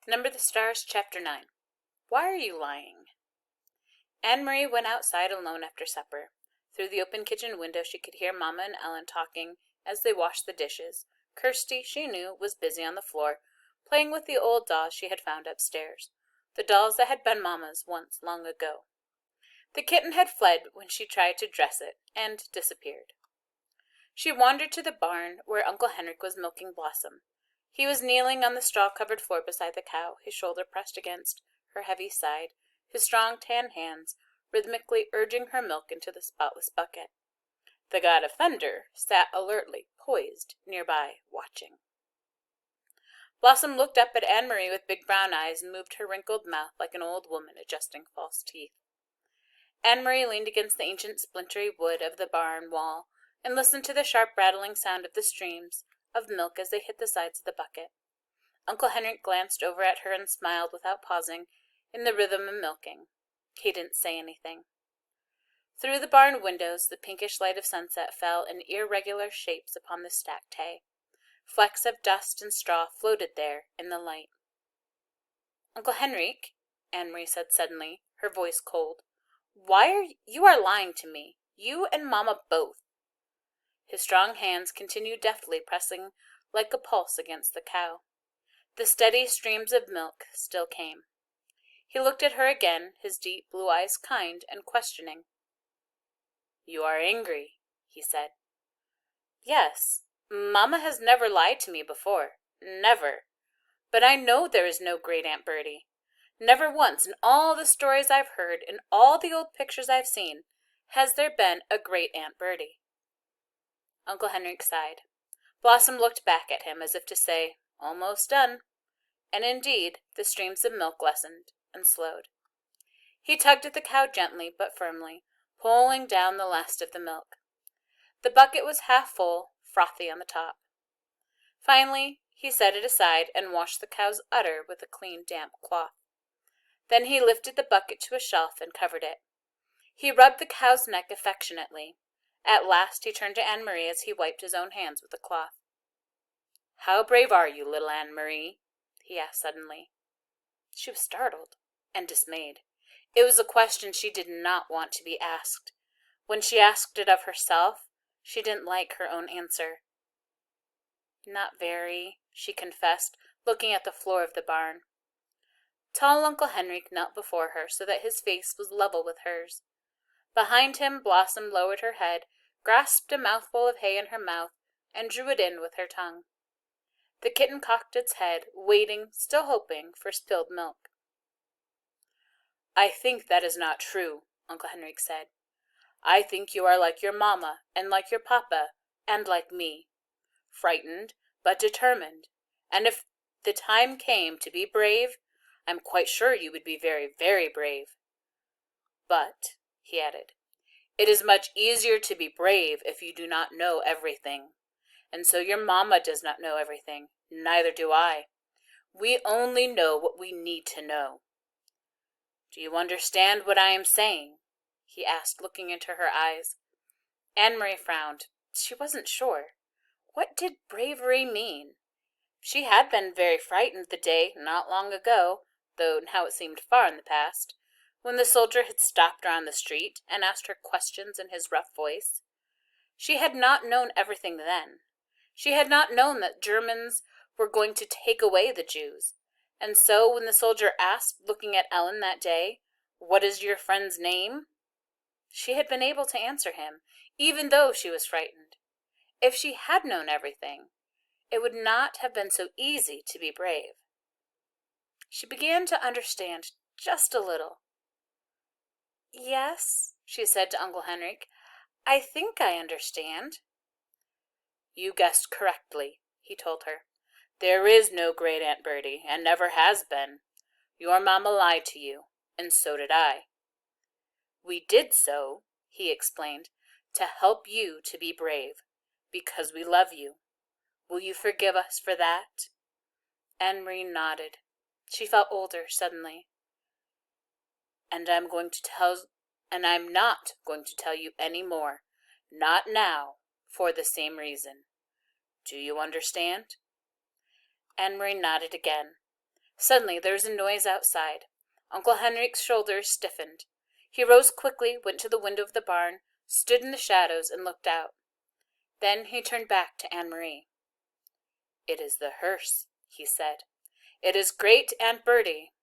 Number the Stars, Chapter 9. Why are you lying? Anne-Marie went outside alone after supper. Through the open kitchen window she could hear Mama and Ellen talking as they washed the dishes. Kirsty, she knew, was busy on the floor, playing with the old dolls she had found upstairs, the dolls that had been Mama's once long ago. The kitten had fled when she tried to dress it, and disappeared. She wandered to the barn where Uncle Henrik was milking Blossom. He was kneeling on the straw-covered floor beside the cow, his shoulder pressed against her heavy side, his strong tan hands rhythmically urging her milk into the spotless bucket. The god of thunder sat alertly poised nearby, watching. Blossom looked up at Anne-Marie with big brown eyes and moved her wrinkled mouth like an old woman adjusting false teeth. Anne-Marie leaned against the ancient splintery wood of the barn wall and listened to the sharp rattling sound of the streams of milk as they hit the sides of the bucket. Uncle Henrik glanced over at her and smiled without pausing in the rhythm of milking. He didn't say anything. Through the barn windows, the pinkish light of sunset fell in irregular shapes upon the stacked hay. Flecks of dust and straw floated there in the light. "Uncle Henrik," Anne-Marie said suddenly, her voice cold, you are lying to me, you and Mama both." His strong hands continued deftly pressing like a pulse against the cow. The steady streams of milk still came. He looked at her again, his deep blue eyes kind and questioning. "You are angry," he said. "Yes. Mama has never lied to me before. Never. But I know there is no great Aunt Bertie. Never once in all the stories I've heard, in all the old pictures I've seen, has there been a great Aunt Bertie." Uncle Henrik sighed. Blossom looked back at him as if to say, "Almost done." And indeed, the streams of milk lessened and slowed. He tugged at the cow gently but firmly, pulling down the last of the milk. The bucket was half full, frothy on the top. Finally, he set it aside and washed the cow's udder with a clean, damp cloth. Then he lifted the bucket to a shelf and covered it. He rubbed the cow's neck affectionately. At last he turned to Anne-Marie as he wiped his own hands with the cloth. "How brave are you, little Anne-Marie?" he asked suddenly. She was startled and dismayed. It was a question she did not want to be asked. When she asked it of herself, she didn't like her own answer. "Not very," she confessed, looking at the floor of the barn. Tall Uncle Henrik knelt before her so that his face was level with hers. Behind him, Blossom lowered her head, grasped a mouthful of hay in her mouth, and drew it in with her tongue. The kitten cocked its head, waiting, still hoping, for spilled milk. "I think that is not true," Uncle Henrik said. "I think you are like your mamma, and like your papa, and like me. Frightened, but determined. And if the time came to be brave, I'm quite sure you would be very, very brave. But," he added, "it is much easier to be brave if you do not know everything. And so your mamma does not know everything. Neither do I. We only know what we need to know. Do you understand what I am saying?" he asked, looking into her eyes. Anne-Marie frowned. She wasn't sure. What did bravery mean? She had been very frightened the day, not long ago, though now it seemed far in the past, when the soldier had stopped her on the street and asked her questions in his rough voice. She had not known everything then. She had not known that Germans were going to take away the Jews. And so when the soldier asked, looking at Ellen that day, "What is your friend's name?" she had been able to answer him, even though she was frightened. If she had known everything, it would not have been so easy to be brave. She began to understand just a little. "Yes," she said to Uncle Henrik, "I think I understand." "You guessed correctly," he told her. "There is no great Aunt Bertie, and never has been. Your mamma lied to you, and so did I. We did so," he explained, "to help you to be brave, because we love you. Will you forgive us for that?" Anne-Marie nodded. She felt older suddenly. And I'm not going to tell you any more. Not now, for the same reason. Do you understand?" Anne-Marie nodded again. Suddenly there was a noise outside. Uncle Henrik's shoulders stiffened. He rose quickly, went to the window of the barn, stood in the shadows, and looked out. Then he turned back to Anne-Marie. "It is the hearse," he said. "It is great Aunt Bertie,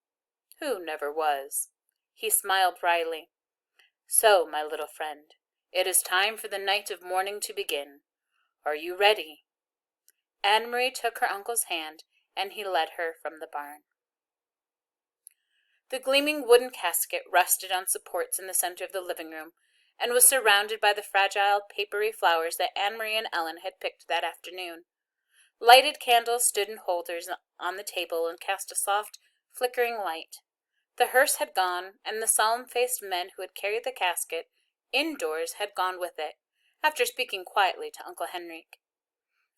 who never was." He smiled wryly. "So, my little friend, it is time for the night of mourning to begin. Are you ready?" Anne-Marie took her uncle's hand, and he led her from the barn. The gleaming wooden casket rested on supports in the center of the living room, and was surrounded by the fragile, papery flowers that Anne-Marie and Ellen had picked that afternoon. Lighted candles stood in holders on the table and cast a soft, flickering light. The hearse had gone, and the solemn-faced men who had carried the casket indoors had gone with it, after speaking quietly to Uncle Henrik.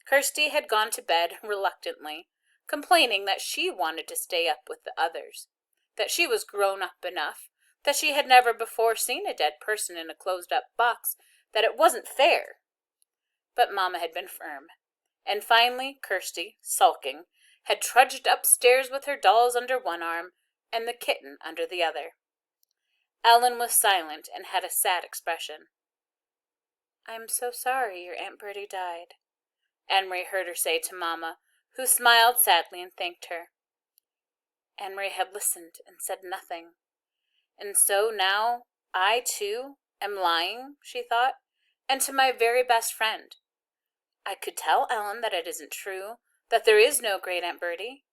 Kirsty had gone to bed reluctantly, complaining that she wanted to stay up with the others, that she was grown up enough, that she had never before seen a dead person in a closed-up box, that it wasn't fair. But Mama had been firm. And finally, Kirsty, sulking, had trudged upstairs with her dolls under one arm and the kitten under the other. Ellen was silent and had a sad expression. "I'm so sorry your Aunt Bertie died," Anne-Marie heard her say to Mama, who smiled sadly and thanked her. Anne-Marie had listened and said nothing. "And so now I, too, am lying," she thought, "and to my very best friend. I could tell Ellen that it isn't true, that there is no great Aunt Bertie.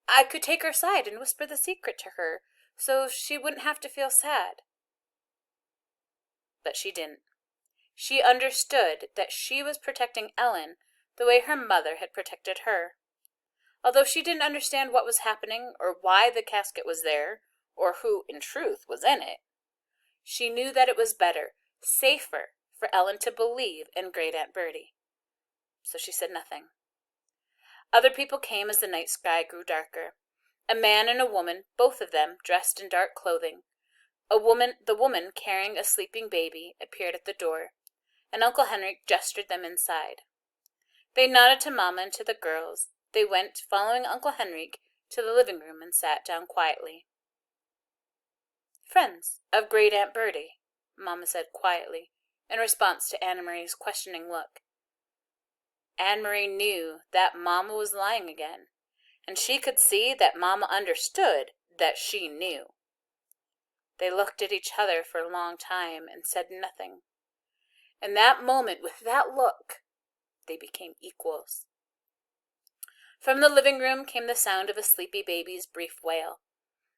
I could take her side and whisper the secret to her, so she wouldn't have to feel sad." But she didn't. She understood that she was protecting Ellen the way her mother had protected her. Although she didn't understand what was happening or why the casket was there, or who, in truth, was in it, she knew that it was better, safer, for Ellen to believe in great Aunt Bertie. So she said nothing. Other people came as the night sky grew darker. A man and a woman, both of them dressed in dark clothing. The woman carrying a sleeping baby, appeared at the door, and Uncle Henrik gestured them inside. They nodded to Mama and to the girls. They went, following Uncle Henrik, to the living room and sat down quietly. "Friends of great Aunt Bertie," Mama said quietly, in response to Anne-Marie's questioning look. Anne-Marie knew that Mama was lying again, and she could see that Mama understood that she knew. They looked at each other for a long time and said nothing. In that moment, with that look, they became equals. From the living room came the sound of a sleepy baby's brief wail.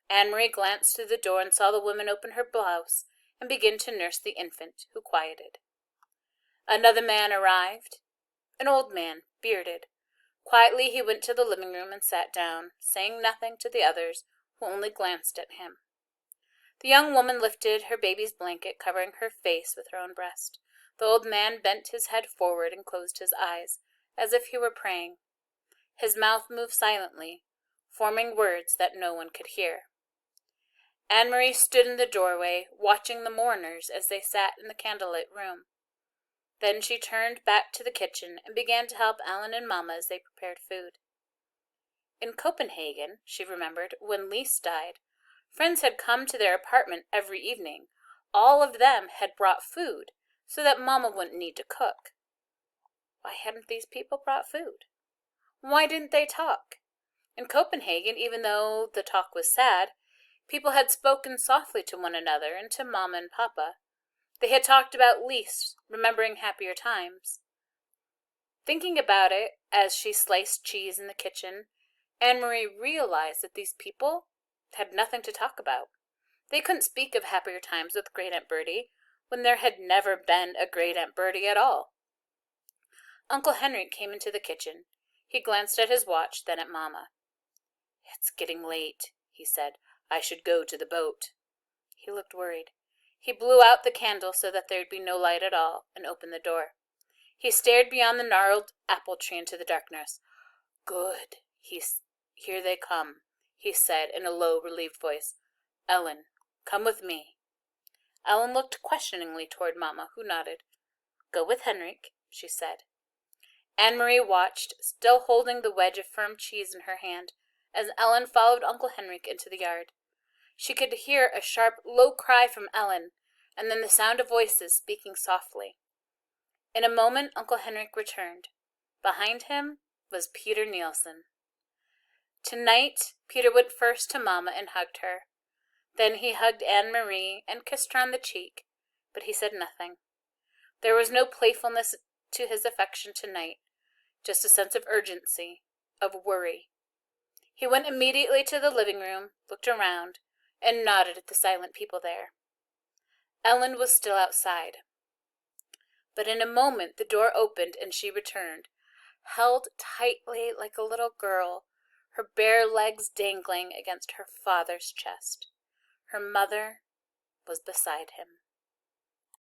Anne-Marie glanced through the door and saw the woman open her blouse and begin to nurse the infant, who quieted. Another man arrived, an old man, bearded. Quietly he went to the living room and sat down, saying nothing to the others, who only glanced at him. The young woman lifted her baby's blanket, covering her face with her own breast. The old man bent his head forward and closed his eyes, as if he were praying. His mouth moved silently, forming words that no one could hear. Anne-Marie stood in the doorway, watching the mourners as they sat in the candlelit room. Then she turned back to the kitchen and began to help Ellen and Mama as they prepared food. In Copenhagen, she remembered, when Lise died, friends had come to their apartment every evening. All of them had brought food, so that Mama wouldn't need to cook. Why hadn't these people brought food? Why didn't they talk? In Copenhagen, even though the talk was sad, people had spoken softly to one another and to Mama and Papa. They had talked about Lise, remembering happier times. Thinking about it as she sliced cheese in the kitchen, Anne-Marie realized that these people had nothing to talk about. They couldn't speak of happier times with great Aunt Bertie when there had never been a great Aunt Bertie at all. Uncle Henrik came into the kitchen. He glanced at his watch, then at Mama. "It's getting late," he said. "I should go to the boat." He looked worried. He blew out the candle so that there would be no light at all, and opened the door. He stared beyond the gnarled apple tree into the darkness. "Good. Here they come," he said in a low, relieved voice. "Ellen, come with me." Ellen looked questioningly toward Mama, who nodded. "Go with Henrik," she said. Anne-Marie watched, still holding the wedge of firm cheese in her hand, as Ellen followed Uncle Henrik into the yard. She could hear a sharp, low cry from Ellen, and then the sound of voices speaking softly. In a moment Uncle Henrik returned. Behind him was Peter Nielsen. Tonight, Peter went first to Mama and hugged her. Then he hugged Anne-Marie and kissed her on the cheek, but he said nothing. There was no playfulness to his affection tonight, just a sense of urgency, of worry. He went immediately to the living room, looked around, and nodded at the silent people there. Ellen was still outside. But in a moment the door opened and she returned, held tightly like a little girl, her bare legs dangling against her father's chest. Her mother was beside him.